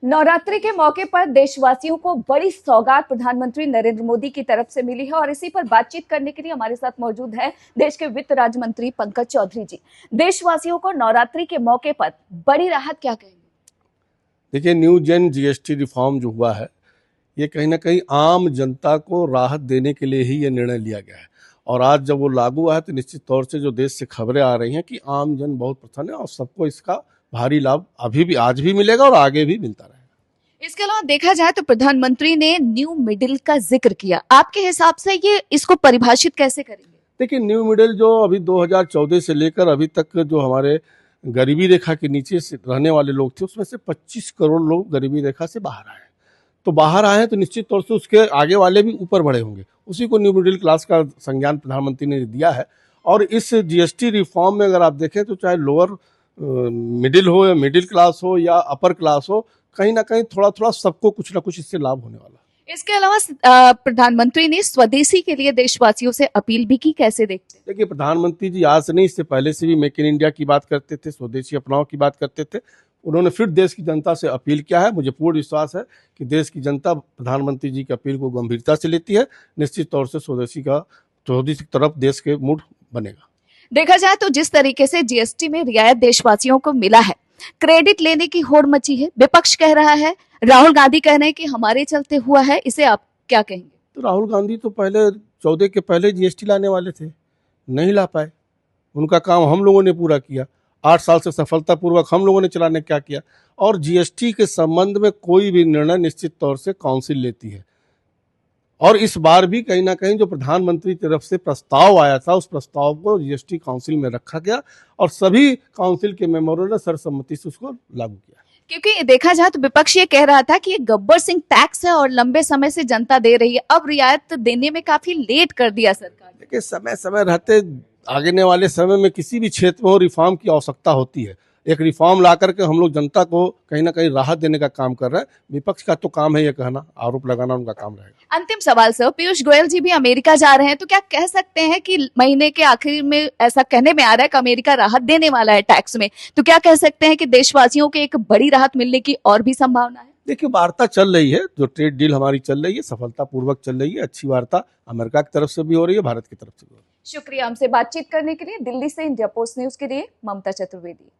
नवरात्रि के मौके पर देशवासियों को बड़ी सौगात प्रधानमंत्री नरेंद्र मोदी की तरफ से मिली है और इसी पर बातचीत करने के लिए हमारे साथ मौजूद है देश के वित्त राज्य मंत्री पंकज चौधरी जी। देशवासियों को नवरात्रि के मौके पर बड़ी राहत क्या कहेंगे? देखिए, न्यू जेन जीएसटी रिफॉर्म जो हुआ है, ये कहीं ना कहीं आम जनता को राहत देने के लिए ही ये निर्णय लिया गया है। और आज जब वो लागू हुआ है तो निश्चित तौर से जो देश से खबरें आ रही हैं कि आम जन बहुत प्रसन्न है और सबको इसका भारी लाभ अभी भी आज भी मिलेगा और आगे भी मिलता रहेगा। इसके अलावा देखा जाए तो प्रधानमंत्री ने न्यू मिडिल का जिक्र किया। आपके हिसाब से ये इसको परिभाषित कैसे करेंगे? देखिए, न्यू मिडिल जो अभी 2014 से लेकर अभी तक जो हमारे गरीबी रेखा के नीचे से रहने वाले लोग थे, उसमें से 25 करोड़ लोग गरीबी रेखा से बाहर आए। तो बाहर आए हैं तो निश्चित तौर से उसके आगे वाले भी ऊपर बढ़े होंगे। उसी को न्यू मिडिल क्लास का संज्ञान प्रधानमंत्री ने दिया है। और इस जीएसटी रिफॉर्म में अगर आप देखें तो चाहे लोअर मिडिल हो या मिडिल क्लास हो या अपर क्लास हो, कहीं ना कहीं थोड़ा थोड़ा सबको कुछ ना कुछ इससे लाभ होने वाला है। इसके अलावा प्रधानमंत्री ने स्वदेशी के लिए देशवासियों से अपील भी की। कैसे देखते हैं? देखिए, प्रधानमंत्री जी आज से नहीं, इससे पहले से भी मेक इन इंडिया की बात करते थे, स्वदेशी अपनाओ की बात करते थे। उन्होंने फिर देश की जनता से अपील किया है। मुझे पूर्ण विश्वास है कि देश की जनता प्रधानमंत्री जी की अपील को गंभीरता से लेती है। निश्चित तौर से स्वदेशी की तरफ देश के मूड बनेगा। देखा जाए तो जिस तरीके से जीएसटी में रियायत देशवासियों को मिला है, क्रेडिट लेने की होड़ मची है। विपक्ष कह रहा है, राहुल गांधी कह रहे हैं कि हमारे चलते हुआ है। इसे आप क्या कहेंगे? तो राहुल गांधी तो पहले 14 के पहले जीएसटी लाने वाले थे, नहीं ला पाए। उनका काम हम लोगों ने पूरा किया। 8 साल से सफलतापूर्वक हम लोगों ने चलाने क्या किया। और जीएसटी के संबंध में कोई भी निर्णय निश्चित तौर से काउंसिल लेती है। और इस बार भी कहीं ना कहीं जो प्रधानमंत्री की तरफ से प्रस्ताव आया था, उस प्रस्ताव को जीएसटी काउंसिल में रखा गया और सभी काउंसिल के मेंबरों ने सर्वसम्मति से उसको लागू किया। क्योंकि देखा जाए तो विपक्ष ये कह रहा था कि ये गब्बर सिंह टैक्स है और लंबे समय से जनता दे रही है, अब रियायत देने में काफी लेट कर दिया सरकार ने। देखिए, समय समय रहते आगे वाले समय में किसी भी क्षेत्र में रिफॉर्म की आवश्यकता होती है। एक रिफॉर्म ला करके हम लोग जनता को कहीं ना कहीं राहत देने का काम कर रहे हैं। विपक्ष का तो काम है ये कहना, आरोप लगाना उनका काम रहेगा। अंतिम सवाल सर, पीयूष गोयल जी भी अमेरिका जा रहे हैं, तो क्या कह सकते हैं कि महीने के आखिर में ऐसा कहने में आ रहा है कि अमेरिका राहत देने वाला है टैक्स में, तो क्या कह सकते हैं कि देशवासियों को एक बड़ी राहत मिलने की और भी संभावना है? देखिए, वार्ता चल रही है, जो ट्रेड डील हमारी चल रही है सफलतापूर्वक चल रही है। अच्छी वार्ता अमेरिका की तरफ से भी हो रही है, भारत की तरफ से भी हो रही है। शुक्रिया हमसे बातचीत करने के लिए। दिल्ली से इंडिया पोस्ट न्यूज के लिए ममता चतुर्वेदी।